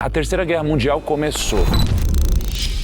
A Terceira Guerra Mundial começou.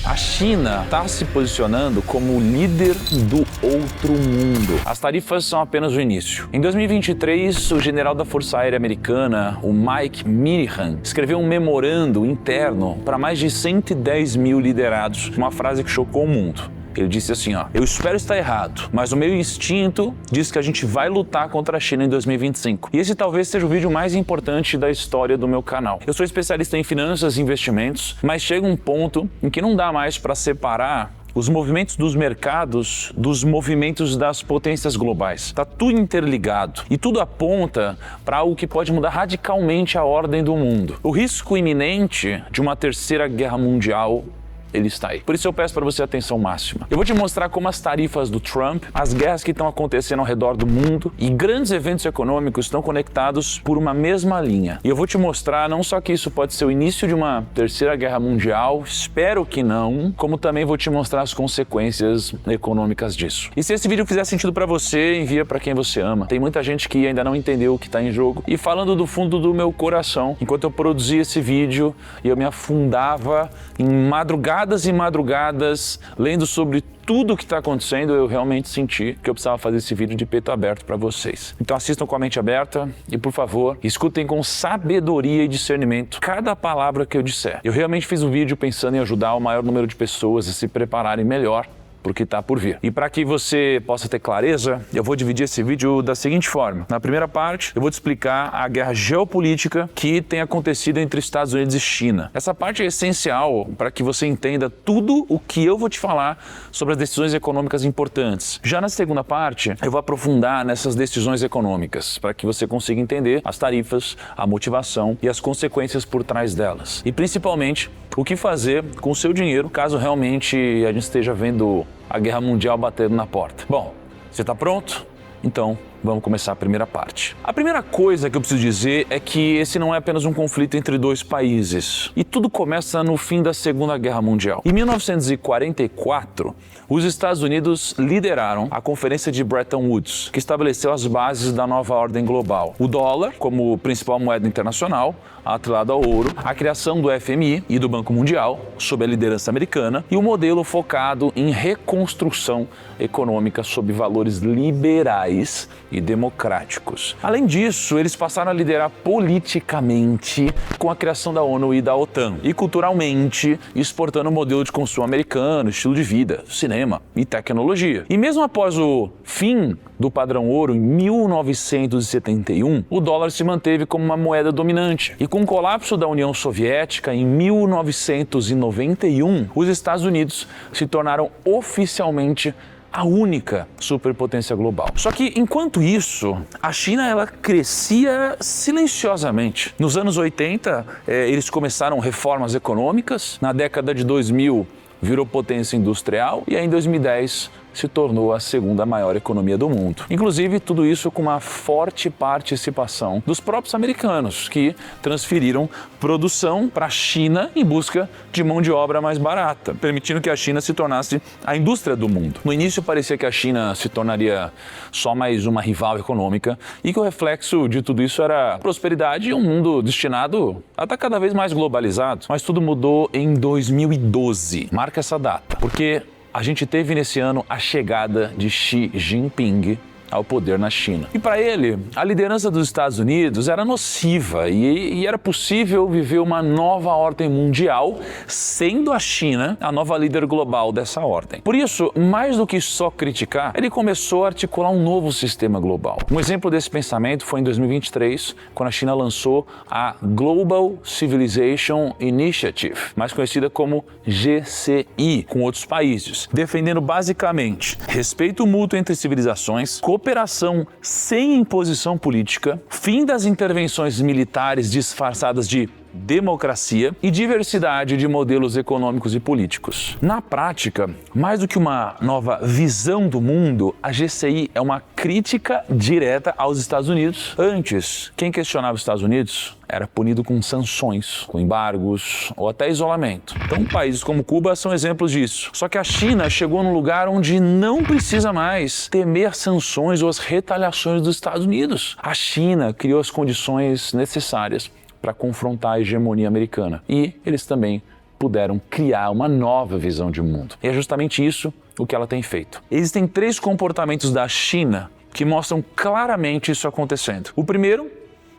A China está se posicionando como o líder do outro mundo. As tarifas são apenas o início. Em 2023, o general da Força Aérea Americana, o Mike Minihan, escreveu um memorando interno para mais de 110 mil liderados, uma frase que chocou o mundo. Ele disse assim, eu espero estar errado, mas o meu instinto diz que a gente vai lutar contra a China em 2025. E esse talvez seja o vídeo mais importante da história do meu canal. Eu sou especialista em finanças e investimentos, mas chega um ponto em que não dá mais para separar os movimentos dos mercados dos movimentos das potências globais. Está tudo interligado e tudo aponta para algo que pode mudar radicalmente a ordem do mundo. O risco iminente de uma terceira guerra mundial, ele está aí. Por isso eu peço para você atenção máxima. Eu vou te mostrar como as tarifas do Trump, as guerras que estão acontecendo ao redor do mundo e grandes eventos econômicos estão conectados por uma mesma linha. E eu vou te mostrar não só que isso pode ser o início de uma terceira guerra mundial, espero que não, como também vou te mostrar as consequências econômicas disso. E se esse vídeo fizer sentido para você, envia para quem você ama. Tem muita gente que ainda não entendeu o que está em jogo. E falando do fundo do meu coração, enquanto eu produzia esse vídeo e eu me afundava em madrugada e madrugadas, lendo sobre tudo o que está acontecendo, eu realmente senti que eu precisava fazer esse vídeo de peito aberto para vocês. Então assistam com a mente aberta e, por favor, escutem com sabedoria e discernimento cada palavra que eu disser. Eu realmente fiz um vídeo pensando em ajudar o maior número de pessoas a se prepararem melhor porque está por vir. E para que você possa ter clareza, eu vou dividir esse vídeo da seguinte forma. Na primeira parte, eu vou te explicar a guerra geopolítica que tem acontecido entre Estados Unidos e China. Essa parte é essencial para que você entenda tudo o que eu vou te falar sobre as decisões econômicas importantes. Já na segunda parte, eu vou aprofundar nessas decisões econômicas para que você consiga entender as tarifas, a motivação e as consequências por trás delas. E principalmente, o que fazer com o seu dinheiro caso realmente a gente esteja vendo a guerra mundial batendo na porta. Bom, você está pronto? Então, vamos começar a primeira parte. A primeira coisa que eu preciso dizer é que esse não é apenas um conflito entre dois países. E tudo começa no fim da Segunda Guerra Mundial. Em 1944, os Estados Unidos lideraram a Conferência de Bretton Woods, que estabeleceu as bases da nova ordem global. O dólar, como principal moeda internacional, atrelado ao ouro, a criação do FMI e do Banco Mundial, sob a liderança americana, e o modelo focado em reconstrução econômica sob valores liberais e democráticos. Além disso, eles passaram a liderar politicamente com a criação da ONU e da OTAN, e culturalmente exportando o modelo de consumo americano, estilo de vida, cinema e tecnologia. E mesmo após o fim do padrão ouro em 1971, o dólar se manteve como uma moeda dominante. E com o colapso da União Soviética em 1991, os Estados Unidos se tornaram oficialmente a única superpotência global. Só que, enquanto isso, a China ela crescia silenciosamente. Nos anos 80, eles começaram reformas econômicas. Na década de 2000, virou potência industrial e aí em 2010 se tornou a segunda maior economia do mundo. Inclusive, tudo isso com uma forte participação dos próprios americanos, que transferiram produção para a China em busca de mão de obra mais barata, permitindo que a China se tornasse a indústria do mundo. No início parecia que a China se tornaria só mais uma rival econômica e que o reflexo de tudo isso era prosperidade e um mundo destinado a estar cada vez mais globalizado. Mas tudo mudou em 2012. Marca essa data, porque a gente teve nesse ano a chegada de Xi Jinping ao poder na China. E para ele, a liderança dos Estados Unidos era nociva e era possível viver uma nova ordem mundial, sendo a China a nova líder global dessa ordem. Por isso, mais do que só criticar, ele começou a articular um novo sistema global. Um exemplo desse pensamento foi em 2023, quando a China lançou a Global Civilization Initiative, mais conhecida como GCI, com outros países, defendendo basicamente respeito mútuo entre civilizações, cooperação sem imposição política, fim das intervenções militares disfarçadas de democracia e diversidade de modelos econômicos e políticos. Na prática, mais do que uma nova visão do mundo, a GCI é uma crítica direta aos Estados Unidos. Antes, quem questionava os Estados Unidos era punido com sanções, com embargos ou até isolamento. Então, países como Cuba são exemplos disso. Só que a China chegou num lugar onde não precisa mais temer sanções ou as retaliações dos Estados Unidos. A China criou as condições necessárias para confrontar a hegemonia americana. E eles também puderam criar uma nova visão de mundo. E é justamente isso o que ela tem feito. Existem 3 comportamentos da China que mostram claramente isso acontecendo. O primeiro,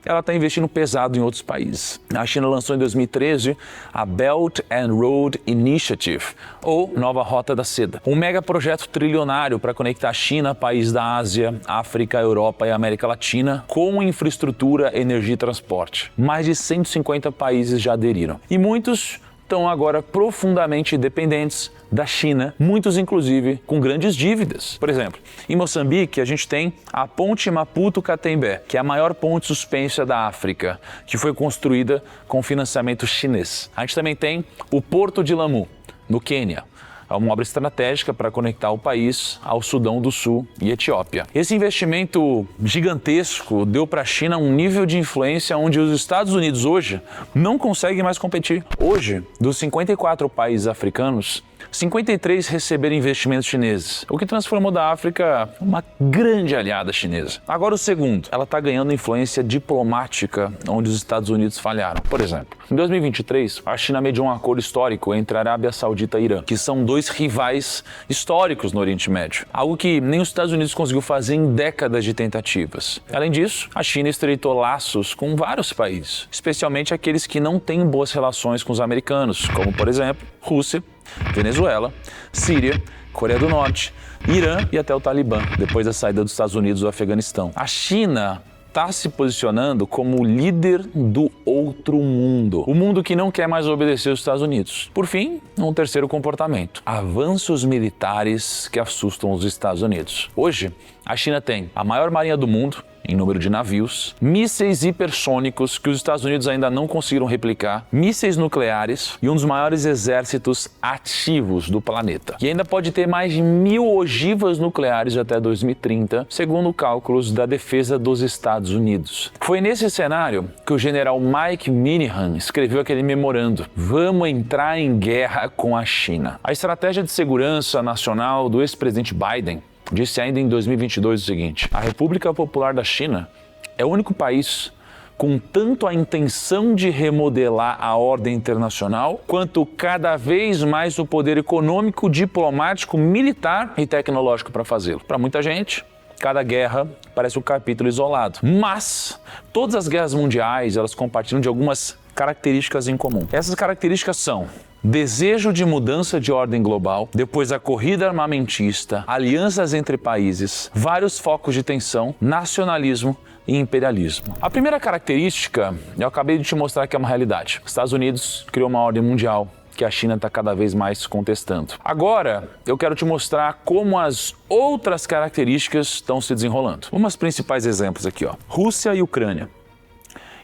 ela está investindo pesado em outros países. A China lançou em 2013 a Belt and Road Initiative, ou Nova Rota da Seda, um mega projeto trilionário para conectar a China, países da Ásia, África, Europa e América Latina, com infraestrutura, energia e transporte. Mais de 150 países já aderiram. E muitos estão agora profundamente dependentes da China, muitos inclusive com grandes dívidas. Por exemplo, em Moçambique a gente tem a Ponte Maputo-Catembé, que é a maior ponte suspensa da África, que foi construída com financiamento chinês. A gente também tem o Porto de Lamu, no Quênia. É uma obra estratégica para conectar o país ao Sudão do Sul e Etiópia. Esse investimento gigantesco deu para a China um nível de influência onde os Estados Unidos hoje não conseguem mais competir. Hoje, dos 54 países africanos, 53 receberam investimentos chineses, o que transformou da África uma grande aliada chinesa. Agora o segundo, ela está ganhando influência diplomática onde os Estados Unidos falharam. Por exemplo, em 2023, a China mediou um acordo histórico entre a Arábia Saudita e Irã, que são 2 rivais históricos no Oriente Médio, algo que nem os Estados Unidos conseguiu fazer em décadas de tentativas. Além disso, a China estreitou laços com vários países, especialmente aqueles que não têm boas relações com os americanos, como por exemplo, Rússia, Venezuela, Síria, Coreia do Norte, Irã e até o Talibã, depois da saída dos Estados Unidos do Afeganistão. A China está se posicionando como o líder do outro mundo, o mundo que não quer mais obedecer aos Estados Unidos. Por fim, um terceiro comportamento: avanços militares que assustam os Estados Unidos. Hoje, a China tem a maior marinha do mundo em número de navios, mísseis hipersônicos que os Estados Unidos ainda não conseguiram replicar, mísseis nucleares e um dos maiores exércitos ativos do planeta. E ainda pode ter mais de 1000 ogivas nucleares até 2030, segundo cálculos da defesa dos Estados Unidos. Foi nesse cenário que o general Mike Minihan escreveu aquele memorando: "Vamos entrar em guerra com a China". A estratégia de segurança nacional do ex-presidente Biden disse ainda em 2022 o seguinte: a República Popular da China é o único país com tanto a intenção de remodelar a ordem internacional, quanto cada vez mais o poder econômico, diplomático, militar e tecnológico para fazê-lo. Para muita gente, cada guerra parece um capítulo isolado, mas todas as guerras mundiais, elas compartilham de algumas características em comum. Essas características são desejo de mudança de ordem global, depois a corrida armamentista, alianças entre países, vários focos de tensão, nacionalismo e imperialismo. A primeira característica, eu acabei de te mostrar que é uma realidade. Os Estados Unidos criou uma ordem mundial que a China está cada vez mais contestando. Agora, eu quero te mostrar como as outras características estão se desenrolando. Vamos principais exemplos aqui, ó. Rússia e Ucrânia.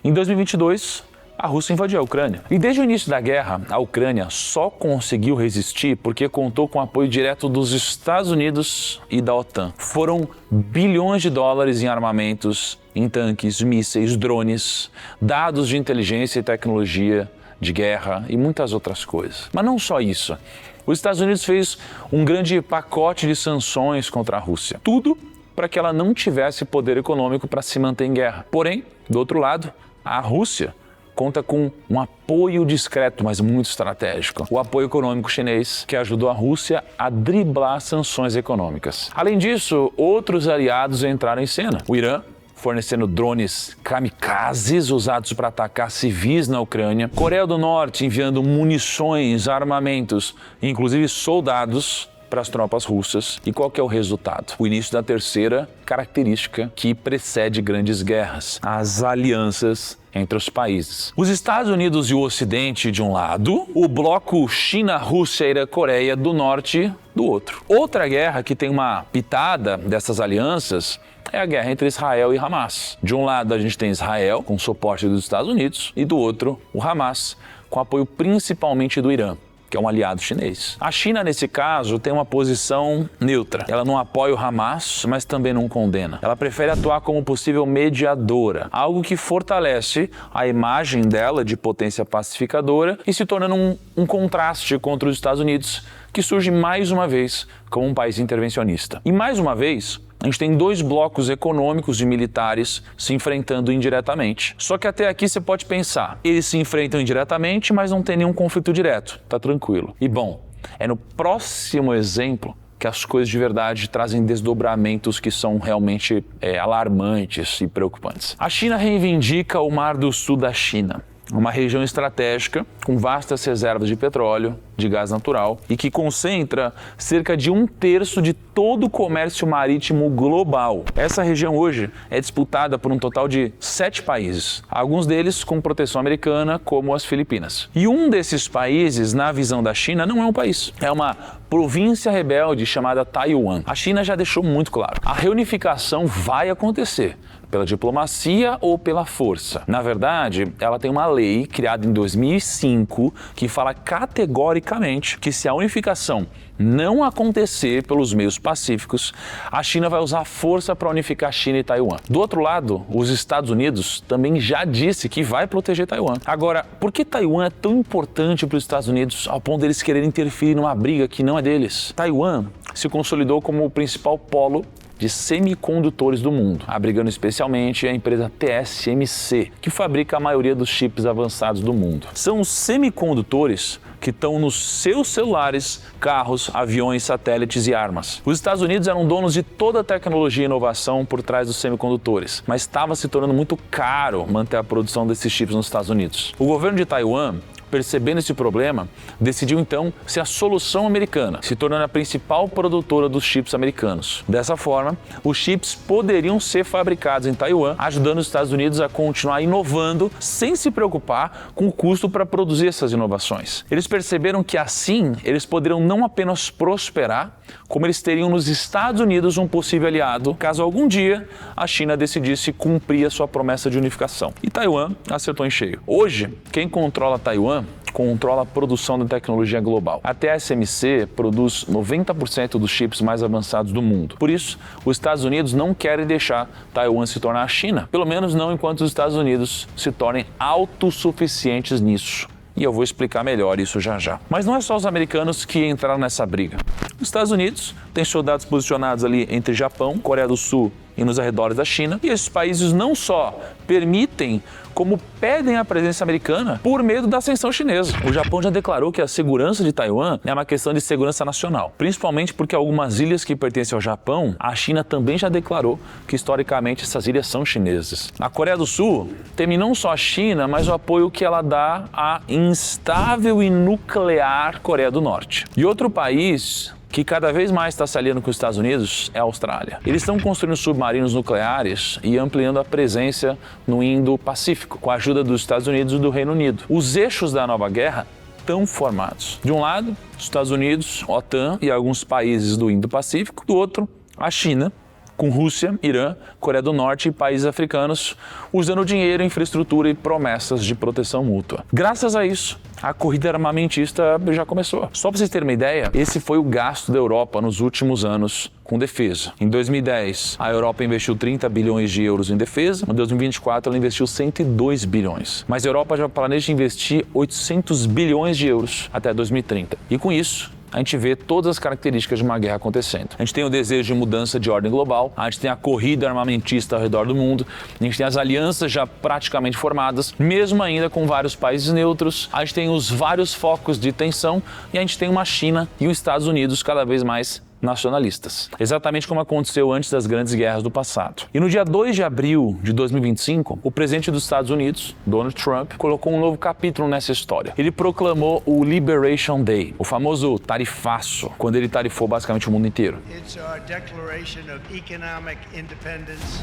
Em 2022, a Rússia invadiu a Ucrânia. E desde o início da guerra, a Ucrânia só conseguiu resistir porque contou com o apoio direto dos Estados Unidos e da OTAN. Foram bilhões de dólares em armamentos, em tanques, mísseis, drones, dados de inteligência e tecnologia de guerra e muitas outras coisas. Mas não só isso. Os Estados Unidos fez um grande pacote de sanções contra a Rússia. Tudo para que ela não tivesse poder econômico para se manter em guerra. Porém, do outro lado, a Rússia conta com um apoio discreto, mas muito estratégico. O apoio econômico chinês, que ajudou a Rússia a driblar sanções econômicas. Além disso, outros aliados entraram em cena. O Irã, fornecendo drones kamikazes usados para atacar civis na Ucrânia. Coreia do Norte enviando munições, armamentos, inclusive soldados, para as tropas russas. E qual que é o resultado? O início da terceira característica que precede grandes guerras: as alianças entre os países. Os Estados Unidos e o Ocidente de um lado, o bloco China, Rússia, Irã, Coreia do Norte do outro. Outra guerra que tem uma pitada dessas alianças é a guerra entre Israel e Hamas. De um lado a gente tem Israel, com suporte dos Estados Unidos, e do outro o Hamas, com apoio principalmente do Irã, que é um aliado chinês. A China, nesse caso, tem uma posição neutra. Ela não apoia o Hamas, mas também não condena. Ela prefere atuar como possível mediadora, algo que fortalece a imagem dela de potência pacificadora e se tornando um contraste contra os Estados Unidos, que surge mais uma vez como um país intervencionista. E mais uma vez, A gente tem dois blocos econômicos e militares se enfrentando indiretamente. Só que até aqui você pode pensar, eles se enfrentam indiretamente, mas não tem nenhum conflito direto, tá tranquilo. E bom, é no próximo exemplo que as coisas de verdade trazem desdobramentos que são realmente alarmantes e preocupantes. A China reivindica o Mar do Sul da China, uma região estratégica com vastas reservas de petróleo, de gás natural e que concentra cerca de 1/3 de todo o comércio marítimo global. Essa região hoje é disputada por um total de 7 países, alguns deles com proteção americana, como as Filipinas. E um desses países, na visão da China, não é um país, é uma província rebelde chamada Taiwan. A China já deixou muito claro, a reunificação vai acontecer, pela diplomacia ou pela força. Na verdade, ela tem uma lei criada em 2005 que fala categoricamente que se a unificação não acontecer pelos meios pacíficos, a China vai usar força para unificar a China e Taiwan. Do outro lado, os Estados Unidos também já disse que vai proteger Taiwan. Agora, por que Taiwan é tão importante para os Estados Unidos ao ponto deles quererem interferir numa briga que não é deles? Taiwan se consolidou como o principal polo de semicondutores do mundo, abrigando especialmente a empresa TSMC, que fabrica a maioria dos chips avançados do mundo. São os semicondutores que estão nos seus celulares, carros, aviões, satélites e armas. Os Estados Unidos eram donos de toda a tecnologia e inovação por trás dos semicondutores, mas estava se tornando muito caro manter a produção desses chips nos Estados Unidos. O governo de Taiwan, percebendo esse problema, decidiu então ser a solução americana, se tornando a principal produtora dos chips americanos. Dessa forma, os chips poderiam ser fabricados em Taiwan, ajudando os Estados Unidos a continuar inovando sem se preocupar com o custo para produzir essas inovações. Eles perceberam que assim eles poderiam não apenas prosperar, como eles teriam nos Estados Unidos um possível aliado, caso algum dia a China decidisse cumprir a sua promessa de unificação. E Taiwan acertou em cheio. Hoje, quem controla Taiwan controla a produção da tecnologia global. A TSMC produz 90% dos chips mais avançados do mundo. Por isso, os Estados Unidos não querem deixar Taiwan se tornar a China, pelo menos não enquanto os Estados Unidos se tornem autossuficientes nisso. E eu vou explicar melhor isso já já. Mas não é só os americanos que entraram nessa briga. Os Estados Unidos têm soldados posicionados ali entre Japão, Coreia do Sul e nos arredores da China. E esses países não só permitem, como pedem a presença americana por medo da ascensão chinesa. O Japão já declarou que a segurança de Taiwan é uma questão de segurança nacional, principalmente porque algumas ilhas que pertencem ao Japão, a China também já declarou que historicamente essas ilhas são chinesas. A Coreia do Sul teme não só a China, mas o apoio que ela dá à instável e nuclear Coreia do Norte. E outro país que cada vez mais está se aliando com os Estados Unidos é a Austrália. Eles estão construindo submarinos nucleares e ampliando a presença no Indo-Pacífico, com a ajuda dos Estados Unidos e do Reino Unido. Os eixos da nova guerra estão formados. De um lado, os Estados Unidos, OTAN e alguns países do Indo-Pacífico. Do outro, a China, com Rússia, Irã, Coreia do Norte e países africanos, usando dinheiro, infraestrutura e promessas de proteção mútua. Graças a isso, a corrida armamentista já começou. Só para vocês terem uma ideia, esse foi o gasto da Europa nos últimos anos com defesa. Em 2010, a Europa investiu 30 bilhões de euros em defesa. Em 2024, ela investiu 102 bilhões. Mas a Europa já planeja investir 800 bilhões de euros até 2030. E com isso, a gente vê todas as características de uma guerra acontecendo. A gente tem o desejo de mudança de ordem global, a gente tem a corrida armamentista ao redor do mundo, a gente tem as alianças já praticamente formadas, mesmo ainda com vários países neutros, a gente tem os vários focos de tensão e a gente tem uma China e os Estados Unidos cada vez mais nacionalistas. Exatamente como aconteceu antes das grandes guerras do passado. E no dia 2 de abril de 2025, o presidente dos Estados Unidos, Donald Trump, colocou um novo capítulo nessa história. Ele proclamou o Liberation Day, o famoso tarifaço, quando ele tarifou basicamente o mundo inteiro. It's our declaration of economic independence.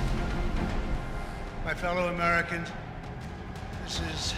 My fellow Americans, this is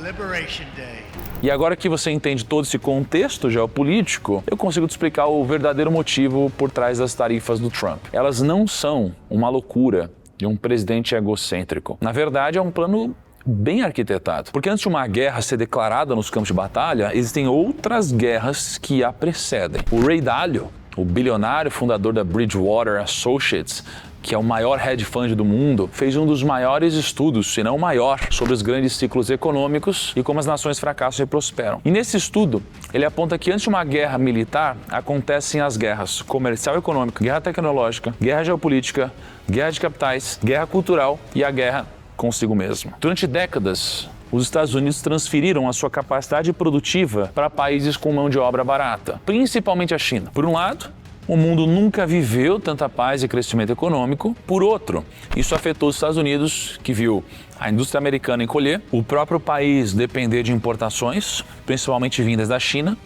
Liberation Day. E agora que você entende todo esse contexto geopolítico, eu consigo te explicar o verdadeiro motivo por trás das tarifas do Trump. Elas não são uma loucura de um presidente egocêntrico. Na verdade, é um plano bem arquitetado. Porque antes de uma guerra ser declarada nos campos de batalha, existem outras guerras que a precedem. O Ray Dalio, o bilionário fundador da Bridgewater Associates, que é o maior hedge fund do mundo, fez um dos maiores estudos, se não o maior, sobre os grandes ciclos econômicos e como as nações fracassam e prosperam. E nesse estudo, ele aponta que antes de uma guerra militar, acontecem as guerras comercial e econômica, guerra tecnológica, guerra geopolítica, guerra de capitais, guerra cultural e a guerra consigo mesmo. Durante décadas, os Estados Unidos transferiram a sua capacidade produtiva para países com mão de obra barata, principalmente a China. Por um lado, o mundo nunca viveu tanta paz e crescimento econômico. Por outro, isso afetou os Estados Unidos, que viu a indústria americana encolher, o próprio país depender de importações, principalmente vindas da China,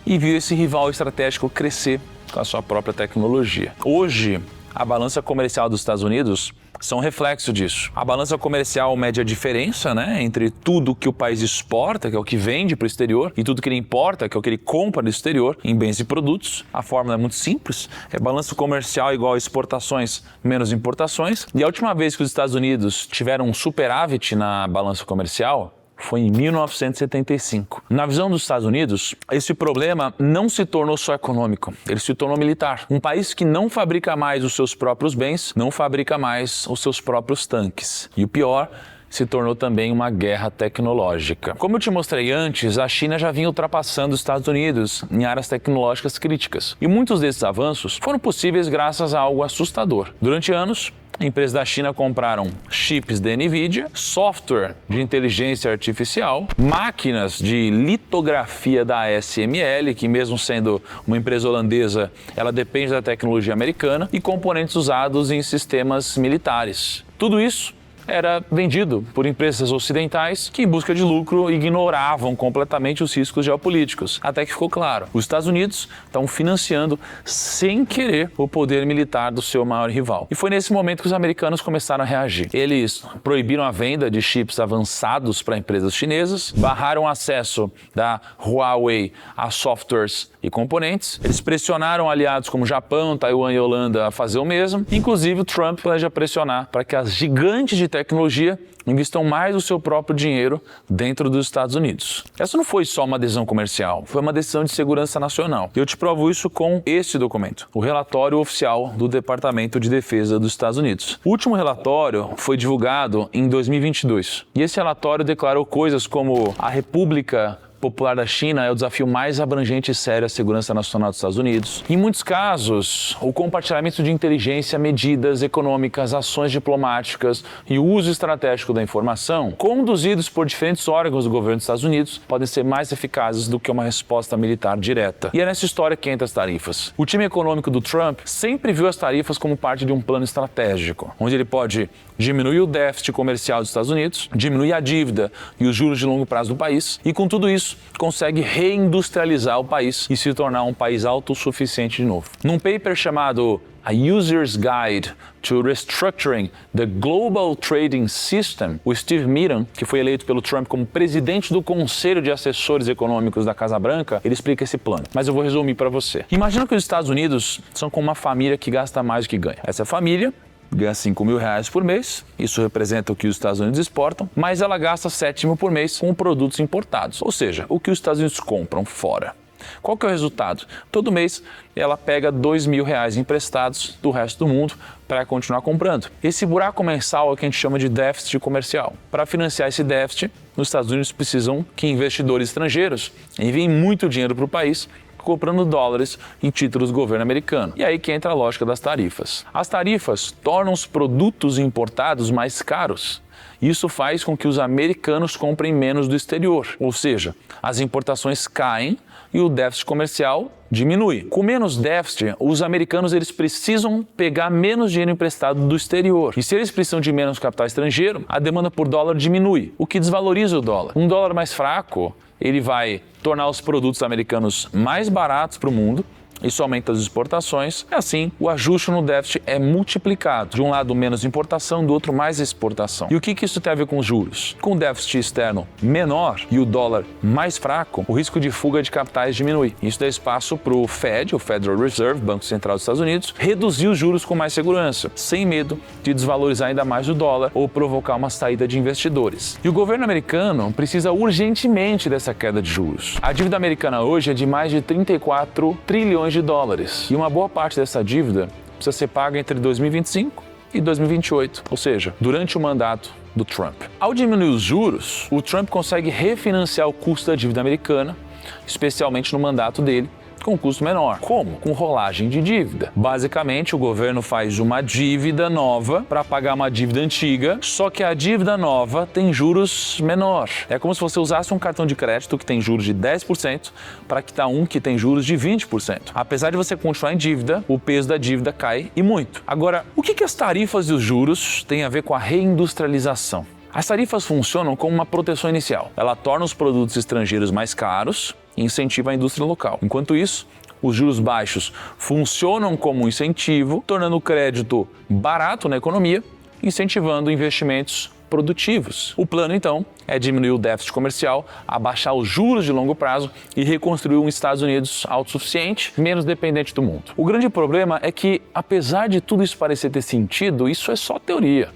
e viu esse rival estratégico crescer com a sua própria tecnologia. Hoje, a balança comercial dos Estados Unidos são reflexo disso. A balança comercial mede a diferença, entre tudo que o país exporta, que é o que vende para o exterior, e tudo que ele importa, que é o que ele compra do exterior, em bens e produtos. A fórmula é muito simples, é balança comercial igual a exportações menos importações. E a última vez que os Estados Unidos tiveram um superávit na balança comercial foi em 1975. Na visão dos Estados Unidos, esse problema não se tornou só econômico, ele se tornou militar. Um país que não fabrica mais os seus próprios bens, não fabrica mais os seus próprios tanques. E o pior, se tornou também uma guerra tecnológica. Como eu te mostrei antes, a China já vinha ultrapassando os Estados Unidos em áreas tecnológicas críticas. E muitos desses avanços foram possíveis graças a algo assustador. Durante anos, empresas da China compraram chips da NVIDIA, software de inteligência artificial, máquinas de litografia da ASML, que mesmo sendo uma empresa holandesa, ela depende da tecnologia americana, e componentes usados em sistemas militares. Tudo isso era vendido por empresas ocidentais que, em busca de lucro, ignoravam completamente os riscos geopolíticos. Até que ficou claro, os Estados Unidos estão financiando, sem querer, o poder militar do seu maior rival. E foi nesse momento que os americanos começaram a reagir. Eles proibiram a venda de chips avançados para empresas chinesas, barraram o acesso da Huawei a softwares e componentes, eles pressionaram aliados como Japão, Taiwan e Holanda a fazer o mesmo. Inclusive, o Trump planeja pressionar para que as gigantes de tecnologia investam mais o seu próprio dinheiro dentro dos Estados Unidos. Essa não foi só uma decisão comercial, foi uma decisão de segurança nacional. Eu te provo isso com este documento, o relatório oficial do Departamento de Defesa dos Estados Unidos. O último relatório foi divulgado em 2022 e esse relatório declarou coisas como a República Popular da China é o desafio mais abrangente e sério à segurança nacional dos Estados Unidos. Em muitos casos, o compartilhamento de inteligência, medidas econômicas, ações diplomáticas e o uso estratégico da informação, conduzidos por diferentes órgãos do governo dos Estados Unidos, podem ser mais eficazes do que uma resposta militar direta. E é nessa história que entra as tarifas. O time econômico do Trump sempre viu as tarifas como parte de um plano estratégico, onde ele pode diminuir o déficit comercial dos Estados Unidos, diminuir a dívida e os juros de longo prazo do país, e com tudo isso, consegue reindustrializar o país e se tornar um país autossuficiente de novo. Num paper chamado A User's Guide to Restructuring the Global Trading System, o Steve Meehan, que foi eleito pelo Trump como presidente do Conselho de Assessores Econômicos da Casa Branca, ele explica esse plano. Mas eu vou resumir para você. Imagina que os Estados Unidos são como uma família que gasta mais do que ganha. Essa família ganha R$5.000 por mês, isso representa o que os Estados Unidos exportam, mas ela gasta R$7.000 por mês com produtos importados, ou seja, o que os Estados Unidos compram fora. Qual que é o resultado? Todo mês ela pega R$2.000 emprestados do resto do mundo para continuar comprando. Esse buraco mensal é o que a gente chama de déficit comercial. Para financiar esse déficit, os Estados Unidos precisam que investidores estrangeiros enviem muito dinheiro para o país, comprando dólares em títulos do governo americano. E aí que entra a lógica das tarifas. As tarifas tornam os produtos importados mais caros. Isso faz com que os americanos comprem menos do exterior, ou seja, as importações caem e o déficit comercial diminui. Com menos déficit, os americanos eles precisam pegar menos dinheiro emprestado do exterior. E se eles precisam de menos capital estrangeiro, a demanda por dólar diminui, o que desvaloriza o dólar. Um dólar mais fraco, ele vai tornar os produtos americanos mais baratos para o mundo, isso aumenta as exportações, e assim o ajuste no déficit é multiplicado. De um lado menos importação, do outro mais exportação. E o que isso tem a ver com os juros? Com o déficit externo menor e o dólar mais fraco, o risco de fuga de capitais diminui. Isso dá espaço para o Fed, o Federal Reserve, Banco Central dos Estados Unidos, reduzir os juros com mais segurança, sem medo de desvalorizar ainda mais o dólar ou provocar uma saída de investidores. E o governo americano precisa urgentemente dessa queda de juros. A dívida americana hoje é de mais de 34 trilhões de dólares. E uma boa parte dessa dívida precisa ser paga entre 2025 e 2028, ou seja, durante o mandato do Trump. Ao diminuir os juros, o Trump consegue refinanciar o custo da dívida americana, especialmente no mandato dele, com um custo menor. Como? Com rolagem de dívida. Basicamente, o governo faz uma dívida nova para pagar uma dívida antiga, só que a dívida nova tem juros menor. É como se você usasse um cartão de crédito que tem juros de 10% para quitar um que tem juros de 20%. Apesar de você continuar em dívida, o peso da dívida cai e muito. Agora, o que as tarifas e os juros têm a ver com a reindustrialização? As tarifas funcionam como uma proteção inicial. Ela torna os produtos estrangeiros mais caros e incentiva a indústria local. Enquanto isso, os juros baixos funcionam como um incentivo, tornando o crédito barato na economia, incentivando investimentos produtivos. O plano, então, é diminuir o déficit comercial, abaixar os juros de longo prazo e reconstruir um Estados Unidos autossuficiente, menos dependente do mundo. O grande problema é que, apesar de tudo isso parecer ter sentido, isso é só teoria.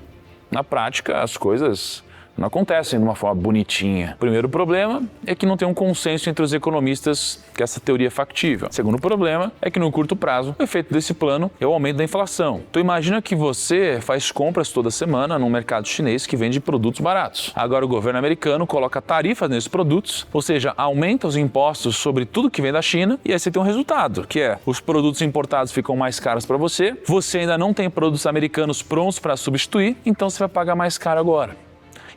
Na prática, as coisas não acontecem de uma forma bonitinha. O primeiro problema é que não tem um consenso entre os economistas que essa teoria é factível. O segundo problema é que no curto prazo, o efeito desse plano é o aumento da inflação. Então imagina que você faz compras toda semana num mercado chinês que vende produtos baratos. Agora o governo americano coloca tarifas nesses produtos, ou seja, aumenta os impostos sobre tudo que vem da China e aí você tem um resultado, que é os produtos importados ficam mais caros para você, você ainda não tem produtos americanos prontos para substituir, então você vai pagar mais caro agora.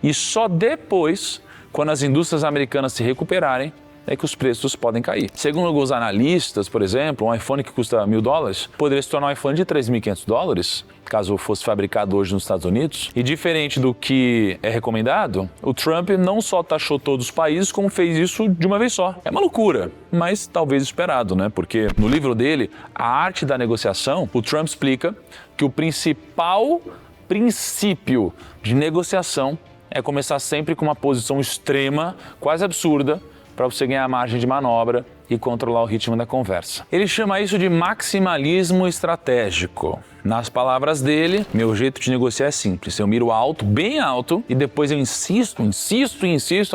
E só depois, quando as indústrias americanas se recuperarem, é que os preços podem cair. Segundo alguns analistas, por exemplo, um iPhone que custa $1.000 poderia se tornar um iPhone de $3.500, caso fosse fabricado hoje nos Estados Unidos. E diferente do que é recomendado, o Trump não só taxou todos os países, como fez isso de uma vez só. É uma loucura, mas talvez esperado, né? Porque no livro dele, A Arte da Negociação, o Trump explica que o principal princípio de negociação é começar sempre com uma posição extrema, quase absurda, para você ganhar margem de manobra e controlar o ritmo da conversa. Ele chama isso de maximalismo estratégico. Nas palavras dele, meu jeito de negociar é simples. Eu miro alto, bem alto, e depois eu insisto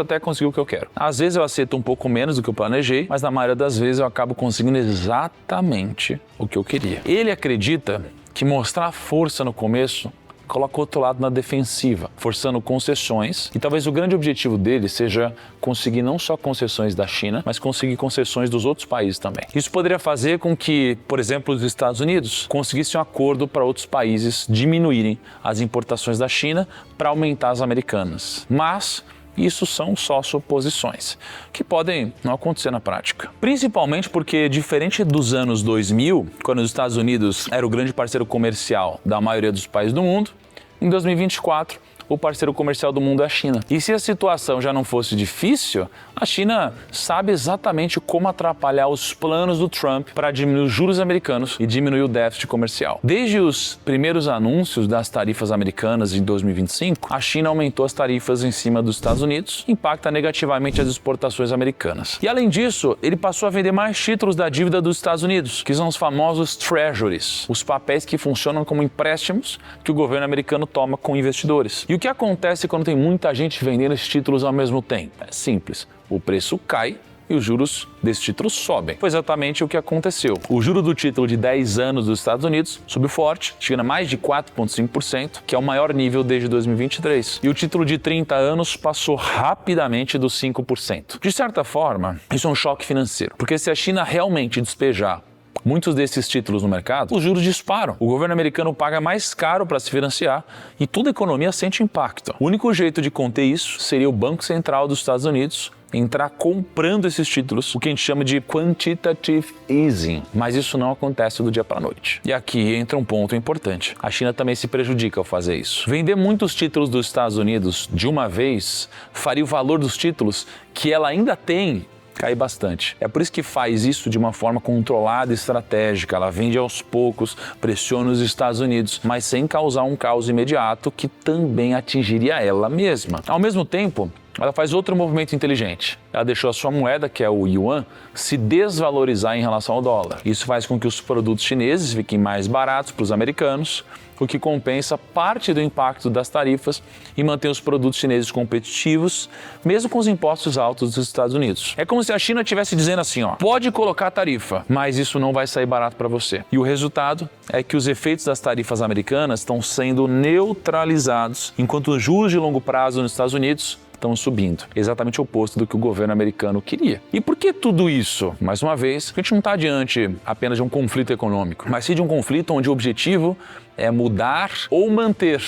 até conseguir o que eu quero. Às vezes eu aceito um pouco menos do que eu planejei, mas na maioria das vezes eu acabo conseguindo exatamente o que eu queria. Ele acredita que mostrar força no começo coloca o outro lado na defensiva, forçando concessões. E talvez o grande objetivo dele seja conseguir não só concessões da China, mas conseguir concessões dos outros países também. Isso poderia fazer com que, por exemplo, os Estados Unidos conseguissem um acordo para outros países diminuírem as importações da China para aumentar as americanas. Mas isso são só suposições, que podem não acontecer na prática. Principalmente porque, diferente dos anos 2000, quando os Estados Unidos era o grande parceiro comercial da maioria dos países do mundo, em 2024, o parceiro comercial do mundo é a China. E se a situação já não fosse difícil, a China sabe exatamente como atrapalhar os planos do Trump para diminuir os juros americanos e diminuir o déficit comercial. Desde os primeiros anúncios das tarifas americanas em 2025, a China aumentou as tarifas em cima dos Estados Unidos, impacta negativamente as exportações americanas. E além disso, ele passou a vender mais títulos da dívida dos Estados Unidos, que são os famosos treasuries, os papéis que funcionam como empréstimos que o governo americano toma com investidores. E o que acontece quando tem muita gente vendendo esses títulos ao mesmo tempo? É simples, o preço cai e os juros desses títulos sobem. Foi exatamente o que aconteceu. O juro do título de 10 anos dos Estados Unidos subiu forte, chegando a mais de 4,5%, que é o maior nível desde 2023. E o título de 30 anos passou rapidamente dos 5%. De certa forma, isso é um choque financeiro, porque se a China realmente despejar muitos desses títulos no mercado, os juros disparam. O governo americano paga mais caro para se financiar e toda a economia sente impacto. O único jeito de conter isso seria o Banco Central dos Estados Unidos entrar comprando esses títulos, o que a gente chama de quantitative easing. Mas isso não acontece do dia para a noite. E aqui entra um ponto importante. A China também se prejudica ao fazer isso. Vender muitos títulos dos Estados Unidos de uma vez faria o valor dos títulos que ela ainda tem cair bastante. É por isso que faz isso de uma forma controlada e estratégica. Ela vende aos poucos, pressiona os Estados Unidos, mas sem causar um caos imediato que também atingiria ela mesma. Ao mesmo tempo, ela faz outro movimento inteligente. Ela deixou a sua moeda, que é o yuan, se desvalorizar em relação ao dólar. Isso faz com que os produtos chineses fiquem mais baratos para os americanos, o que compensa parte do impacto das tarifas e mantém os produtos chineses competitivos, mesmo com os impostos altos dos Estados Unidos. É como se a China estivesse dizendo assim, ó, pode colocar tarifa, mas isso não vai sair barato para você. E o resultado é que os efeitos das tarifas americanas estão sendo neutralizados, enquanto os juros de longo prazo nos Estados Unidos estão subindo. Exatamente o oposto do que o governo americano queria. E por que tudo isso? Mais uma vez, a gente não está diante apenas de um conflito econômico, mas sim de um conflito onde o objetivo é mudar ou manter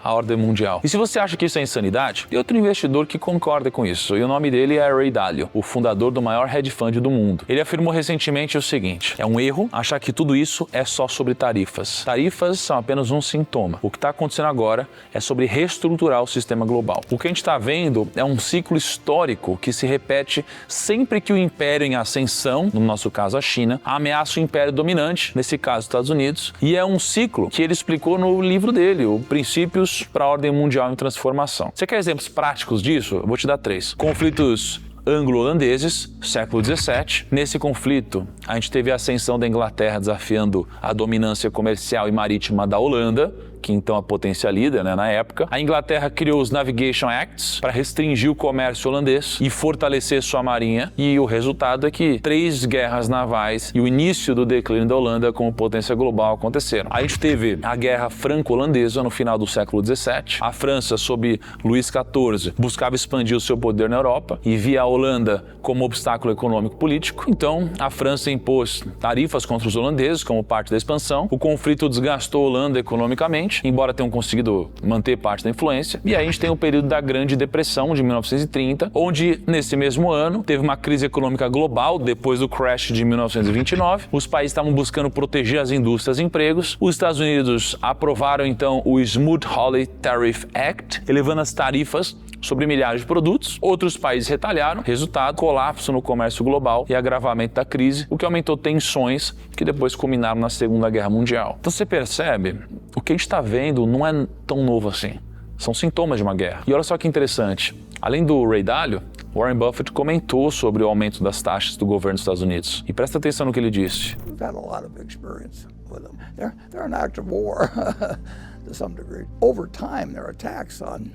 a ordem mundial. E se você acha que isso é insanidade, tem outro investidor que concorda com isso, e o nome dele é Ray Dalio, o fundador do maior hedge fund do mundo. Ele afirmou recentemente o seguinte: é um erro achar que tudo isso é só sobre tarifas. Tarifas são apenas um sintoma. O que está acontecendo agora é sobre reestruturar o sistema global. O que a gente está vendo é um ciclo histórico que se repete sempre que o império em ascensão, no nosso caso a China, ameaça o império dominante, nesse caso os Estados Unidos, e é um ciclo que ele explicou no livro dele, o Princípios para a Ordem Mundial em Transformação. Você quer exemplos práticos disso? Eu vou te dar 3. Conflitos anglo-holandeses, século XVII. Nesse conflito, a gente teve a ascensão da Inglaterra desafiando a dominância comercial e marítima da Holanda, que então é a potência líder, na época. A Inglaterra criou os Navigation Acts para restringir o comércio holandês e fortalecer sua marinha, e o resultado é que 3 guerras navais e o início do declínio da Holanda como potência global aconteceram. A gente teve a Guerra Franco-Holandesa no final do século XVII. A França, sob Luís XIV, buscava expandir o seu poder na Europa e via a Holanda como obstáculo econômico-político. Então, a França impôs tarifas contra os holandeses como parte da expansão. O conflito desgastou a Holanda economicamente, embora tenham conseguido manter parte da influência. E aí a gente tem o período da Grande Depressão de 1930, onde nesse mesmo ano teve uma crise econômica global depois do crash de 1929. Os países estavam buscando proteger as indústrias e empregos. Os Estados Unidos aprovaram então o Smoot-Hawley Tariff Act, elevando as tarifas sobre milhares de produtos. Outros países retalharam. Resultado, colapso no comércio global e agravamento da crise, o que aumentou tensões que depois culminaram na Segunda Guerra Mundial. Então você percebe, o que a gente está vendo não é tão novo assim. São sintomas de uma guerra. E olha só que interessante, além do Ray Dalio, Warren Buffett comentou sobre o aumento das taxas do governo dos Estados Unidos. E presta atenção no que ele disse. We've had a lot of experience with them. They're an act of war to some degree. Over time, they're attacks on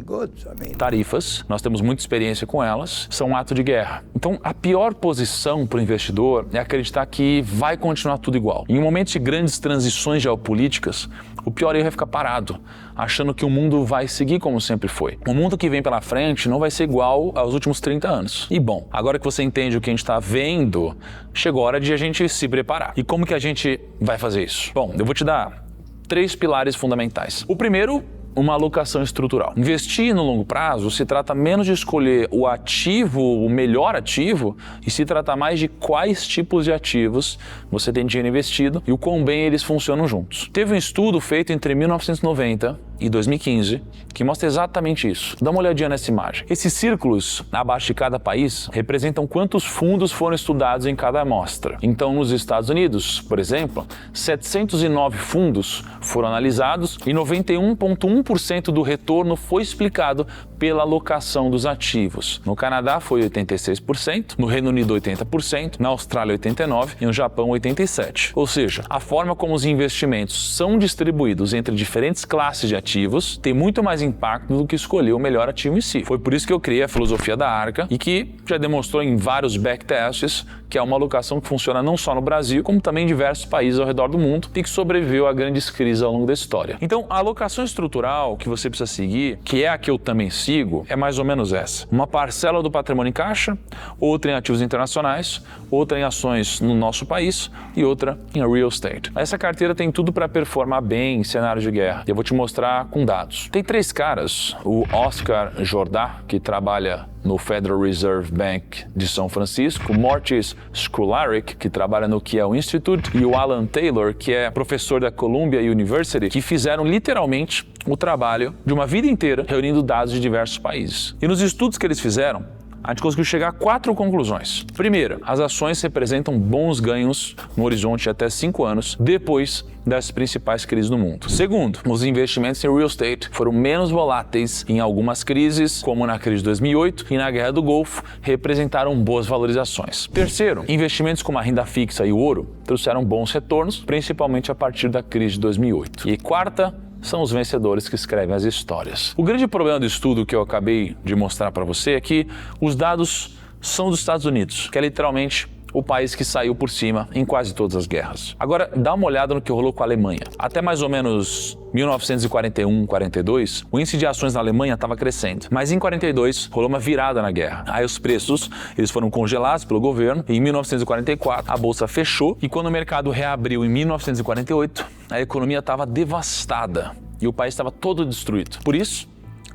goods. Tarifas, nós temos muita experiência com elas, são um ato de guerra. Então, a pior posição para o investidor é acreditar que vai continuar tudo igual. Em um momento de grandes transições geopolíticas, o pior erro é ficar parado, achando que o mundo vai seguir como sempre foi. O mundo que vem pela frente não vai ser igual aos últimos 30 anos. E bom, agora que você entende o que a gente está vendo, chegou a hora de a gente se preparar. E como que a gente vai fazer isso? Bom, eu vou te dar 3 pilares fundamentais. O primeiro, uma alocação estrutural. Investir no longo prazo se trata menos de escolher o ativo, o melhor ativo, e se trata mais de quais tipos de ativos você tem dinheiro investido e o quão bem eles funcionam juntos. Teve um estudo feito entre 1990 e 2015 que mostra exatamente isso. Dá uma olhadinha nessa imagem. Esses círculos abaixo de cada país representam quantos fundos foram estudados em cada amostra. Então, nos Estados Unidos, por exemplo, 709 fundos foram analisados e 91,1% do retorno foi explicado pela alocação dos ativos. No Canadá foi 86%, no Reino Unido 80%, na Austrália 89% e no Japão 87%. Ou seja, a forma como os investimentos são distribuídos entre diferentes classes de ativos tem muito mais impacto do que escolher o melhor ativo em si. Foi por isso que eu criei a filosofia da Arca e que já demonstrou em vários backtests que é uma alocação que funciona não só no Brasil, como também em diversos países ao redor do mundo e que sobreviveu a grandes crises ao longo da história. Então, a alocação estrutural que você precisa seguir, que é a que eu também sigo, é mais ou menos essa. Uma parcela do patrimônio em caixa, outra em ativos internacionais, outra em ações no nosso país e outra em real estate. Essa carteira tem tudo para performar bem em cenários de guerra. E eu vou te mostrar com dados. Tem 3 caras, o Oscar Jordan, que trabalha no Federal Reserve Bank de São Francisco, o Mortis Skolaric, que trabalha no Kiel Institute, e o Alan Taylor, que é professor da Columbia University, que fizeram literalmente o trabalho de uma vida inteira reunindo dados de diversos países. E nos estudos que eles fizeram, a gente conseguiu chegar a 4 conclusões. Primeiro, as ações representam bons ganhos no horizonte de até 5 anos depois das principais crises do mundo. Segundo, os investimentos em real estate foram menos voláteis em algumas crises, como na crise de 2008 e na Guerra do Golfo, representaram boas valorizações. Terceiro, investimentos como a renda fixa e o ouro trouxeram bons retornos, principalmente a partir da crise de 2008. E quarta, são os vencedores que escrevem as histórias. O grande problema do estudo que eu acabei de mostrar para você é que os dados são dos Estados Unidos, que é literalmente o país que saiu por cima em quase todas as guerras. Agora, dá uma olhada no que rolou com a Alemanha. Até mais ou menos 1941, 42, o índice de ações na Alemanha estava crescendo. Mas em 42, rolou uma virada na guerra. Aí os preços, eles foram congelados pelo governo. E em 1944, a bolsa fechou. E quando o mercado reabriu em 1948, a economia estava devastada. E o país estava todo destruído. Por isso,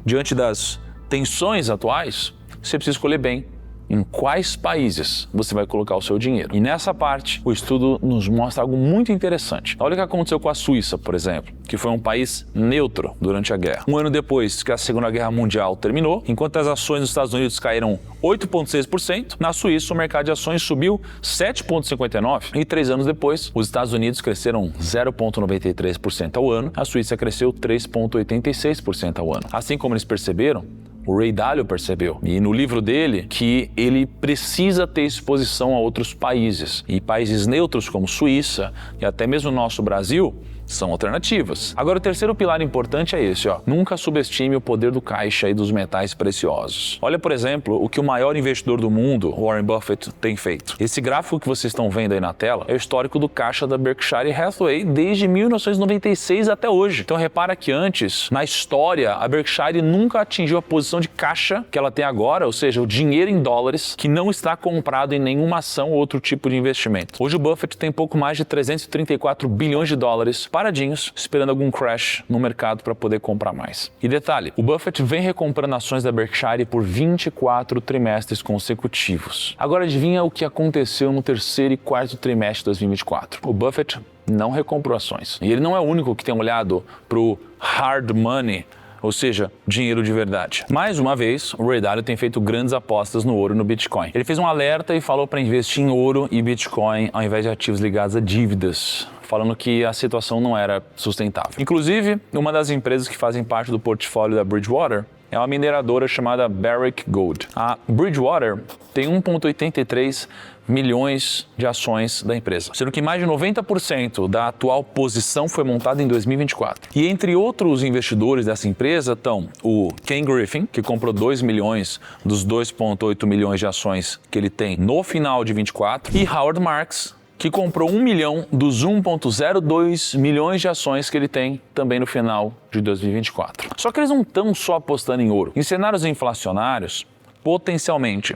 diante das tensões atuais, você precisa escolher bem em quais países você vai colocar o seu dinheiro. E nessa parte, o estudo nos mostra algo muito interessante. Olha o que aconteceu com a Suíça, por exemplo, que foi um país neutro durante a guerra. Um ano depois que a Segunda Guerra Mundial terminou, enquanto as ações dos Estados Unidos caíram 8,6%, na Suíça o mercado de ações subiu 7,59%. E 3 anos depois, os Estados Unidos cresceram 0,93% ao ano, a Suíça cresceu 3,86% ao ano. Assim como eles perceberam, o Ray Dalio percebeu, e no livro dele, que ele precisa ter exposição a outros países. E países neutros como Suíça e até mesmo o nosso Brasil são alternativas. Agora, o terceiro pilar importante é esse, ó. Nunca subestime o poder do caixa e dos metais preciosos. Olha, por exemplo, o que o maior investidor do mundo, Warren Buffett, tem feito. Esse gráfico que vocês estão vendo aí na tela é o histórico do caixa da Berkshire Hathaway desde 1996 até hoje. Então, repara que antes, na história, a Berkshire nunca atingiu a posição de caixa que ela tem agora, ou seja, o dinheiro em dólares que não está comprado em nenhuma ação ou outro tipo de investimento. Hoje o Buffett tem pouco mais de 334 bilhões de dólares paradinhos, esperando algum crash no mercado para poder comprar mais. E detalhe, o Buffett vem recomprando ações da Berkshire por 24 trimestres consecutivos. Agora adivinha o que aconteceu no terceiro e quarto trimestre de 2024? O Buffett não recomprou ações. E ele não é o único que tem olhado para o hard money, ou seja, dinheiro de verdade. Mais uma vez, o Ray Dalio tem feito grandes apostas no ouro e no Bitcoin. Ele fez um alerta e falou para investir em ouro e Bitcoin ao invés de ativos ligados a dívidas, falando que a situação não era sustentável. Inclusive, uma das empresas que fazem parte do portfólio da Bridgewater é uma mineradora chamada Barrick Gold. A Bridgewater tem 1,83 milhões de ações da empresa, sendo que mais de 90% da atual posição foi montada em 2024. E entre outros investidores dessa empresa estão o Ken Griffin, que comprou 2 milhões dos 2,8 milhões de ações que ele tem no final de 24, e Howard Marks, que comprou 1 milhão dos 1,02 milhões de ações que ele tem também no final de 2024. Só que eles não estão só apostando em ouro. Em cenários inflacionários, potencialmente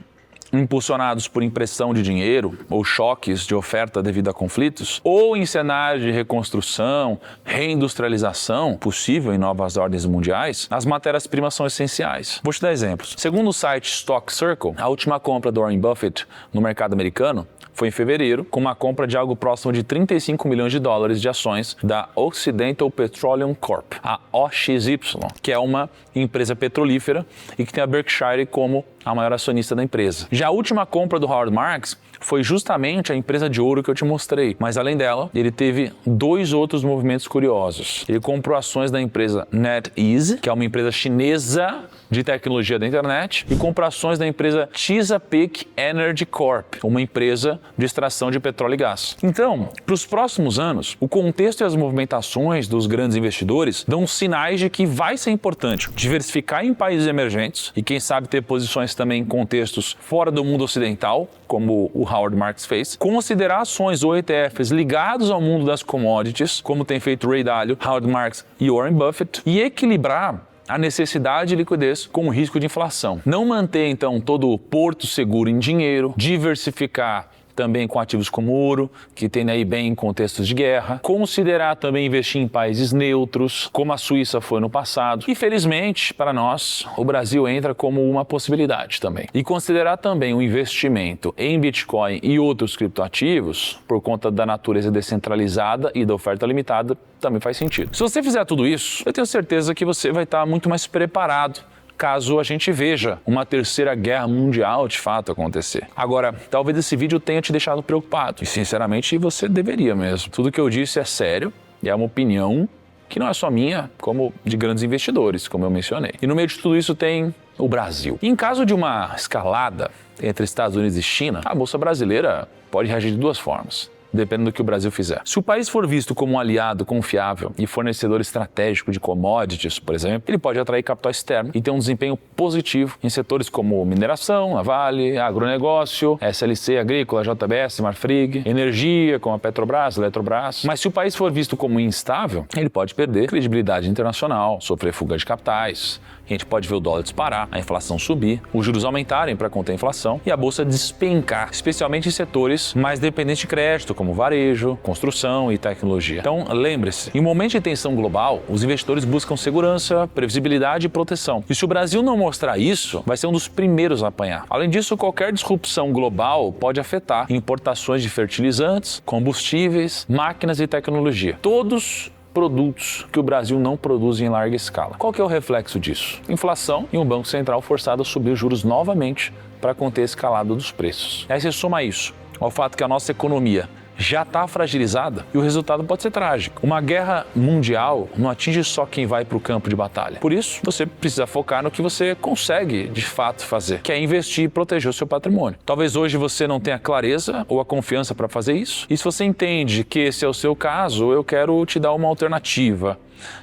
impulsionados por impressão de dinheiro ou choques de oferta devido a conflitos, ou em cenários de reconstrução, reindustrialização possível em novas ordens mundiais, as matérias-primas são essenciais. Vou te dar exemplos. Segundo o site Stock Circle, a última compra do Warren Buffett no mercado americano foi em fevereiro, com uma compra de algo próximo de 35 milhões de dólares de ações da Occidental Petroleum Corp, a OXY, que é uma empresa petrolífera e que tem a Berkshire como a maior acionista da empresa. Já a última compra do Howard Marks foi justamente a empresa de ouro que eu te mostrei, mas além dela, ele teve 2 outros movimentos curiosos. Ele comprou ações da empresa NetEase, que é uma empresa chinesa de tecnologia da internet, e comprou ações da empresa Chesapeake Energy Corp, uma empresa de extração de petróleo e gás. Então, para os próximos anos, o contexto e as movimentações dos grandes investidores dão sinais de que vai ser importante diversificar em países emergentes e quem sabe ter posições também em contextos fora do mundo ocidental, como o Howard Marks fez, considerar ações ou ETFs ligados ao mundo das commodities, como tem feito Ray Dalio, Howard Marks e Warren Buffett, e equilibrar a necessidade de liquidez com o risco de inflação. Não manter, então, todo o porto seguro em dinheiro, diversificar também com ativos como ouro, que tem aí bem em contextos de guerra, considerar também investir em países neutros, como a Suíça foi no passado, e felizmente, para nós, o Brasil entra como uma possibilidade também. E considerar também o investimento em Bitcoin e outros criptoativos, por conta da natureza descentralizada e da oferta limitada, também faz sentido. Se você fizer tudo isso, eu tenho certeza que você vai estar muito mais preparado caso a gente veja uma terceira guerra mundial de fato acontecer. Agora, talvez esse vídeo tenha te deixado preocupado. E sinceramente, você deveria mesmo. Tudo que eu disse é sério e é uma opinião que não é só minha, como de grandes investidores, como eu mencionei. E no meio de tudo isso tem o Brasil. Em caso de uma escalada entre Estados Unidos e China, a Bolsa Brasileira pode reagir de duas formas, dependendo do que o Brasil fizer. Se o país for visto como um aliado confiável e fornecedor estratégico de commodities, por exemplo, ele pode atrair capital externo e ter um desempenho positivo em setores como mineração, a Vale, agronegócio, SLC, Agrícola, JBS, Marfrig, energia, como a Petrobras, Eletrobras. Mas se o país for visto como instável, ele pode perder credibilidade internacional, sofrer fuga de capitais. A gente pode ver o dólar disparar, a inflação subir, os juros aumentarem para conter a inflação e a bolsa despencar, especialmente em setores mais dependentes de crédito, como varejo, construção e tecnologia. Então, lembre-se, em um momento de tensão global, os investidores buscam segurança, previsibilidade e proteção. E se o Brasil não mostrar isso, vai ser um dos primeiros a apanhar. Além disso, qualquer disrupção global pode afetar importações de fertilizantes, combustíveis, máquinas e tecnologia. Todos produtos que o Brasil não produz em larga escala. Qual que é o reflexo disso? Inflação e um Banco Central forçado a subir os juros novamente para conter a escalada dos preços. Aí você soma isso ao fato que a nossa economia já está fragilizada e o resultado pode ser trágico. Uma guerra mundial não atinge só quem vai para o campo de batalha. Por isso, você precisa focar no que você consegue de fato fazer, que é investir e proteger o seu patrimônio. Talvez hoje você não tenha clareza ou a confiança para fazer isso. E se você entende que esse é o seu caso, eu quero te dar uma alternativa,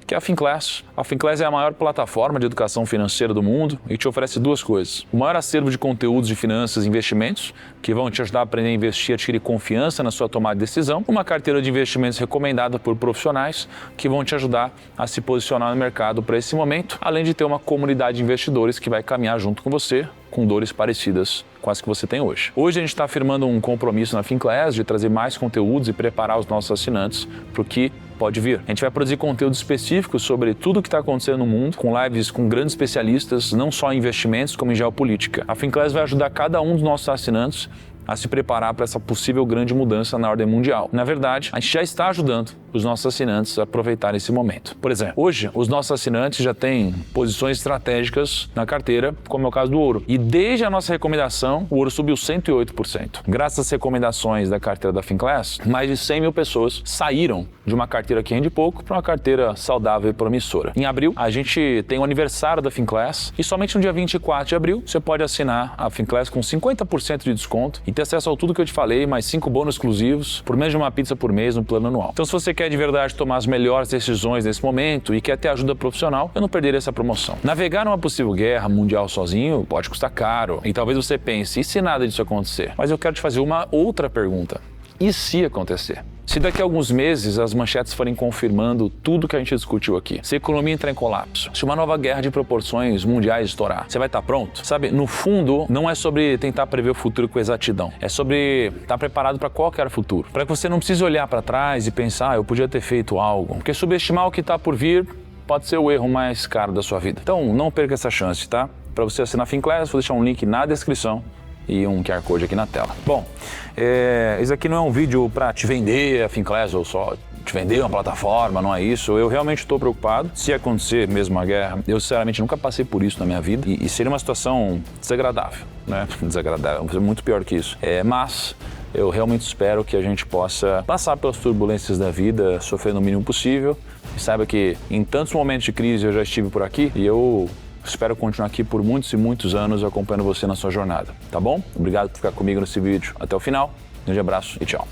que é a Finclass. A Finclass é a maior plataforma de educação financeira do mundo e te oferece duas coisas. O maior acervo de conteúdos de finanças e investimentos, que vão te ajudar a aprender a investir e adquirir confiança na sua tomada de decisão. Uma carteira de investimentos recomendada por profissionais, que vão te ajudar a se posicionar no mercado para esse momento, além de ter uma comunidade de investidores que vai caminhar junto com você, com dores parecidas com as que você tem hoje. Hoje a gente está firmando um compromisso na Finclass de trazer mais conteúdos e preparar os nossos assinantes para o que pode vir. A gente vai produzir conteúdo específico sobre tudo o que está acontecendo no mundo, com lives com grandes especialistas, não só em investimentos, como em geopolítica. A Finclass vai ajudar cada um dos nossos assinantes a se preparar para essa possível grande mudança na ordem mundial. Na verdade, a gente já está ajudando os nossos assinantes a aproveitar esse momento. Por exemplo, hoje os nossos assinantes já têm posições estratégicas na carteira, como é o caso do ouro. E desde a nossa recomendação, o ouro subiu 108%. Graças às recomendações da carteira da Finclass, mais de 100 mil pessoas saíram de uma carteira que rende pouco para uma carteira saudável e promissora. Em abril, a gente tem o aniversário da Finclass e somente no dia 24 de abril você pode assinar a Finclass com 50% de desconto e ter acesso a tudo que eu te falei, mais 5 bônus exclusivos, por menos de uma pizza por mês no plano anual. Então, se você quer de verdade tomar as melhores decisões nesse momento e quer ter ajuda profissional, eu não perderia essa promoção. Navegar numa possível guerra mundial sozinho pode custar caro e talvez você pense, e se nada disso acontecer? Mas eu quero te fazer uma outra pergunta. E se acontecer? Se daqui a alguns meses as manchetes forem confirmando tudo que a gente discutiu aqui, se a economia entrar em colapso, se uma nova guerra de proporções mundiais estourar, você vai estar pronto? Sabe, no fundo, não é sobre tentar prever o futuro com exatidão, é sobre estar preparado para qualquer futuro, para que você não precise olhar para trás e pensar, eu podia ter feito algo, porque subestimar o que está por vir pode ser o erro mais caro da sua vida. Então, não perca essa chance, tá? Para você assinar a Finclass, vou deixar um link na descrição e um QR Code aqui na tela. Bom, esse aqui não é um vídeo para te vender a Finclass ou só te vender uma plataforma, não é isso. Eu realmente estou preocupado. Se acontecer mesmo uma guerra, eu sinceramente nunca passei por isso na minha vida e seria uma situação desagradável, né? Desagradável, muito pior que isso. Mas eu realmente espero que a gente possa passar pelas turbulências da vida, sofrer no mínimo possível. E saiba que em tantos momentos de crise eu já estive por aqui e eu espero continuar aqui por muitos e muitos anos acompanhando você na sua jornada, tá bom? Obrigado por ficar comigo nesse vídeo até o final. Um grande abraço e tchau.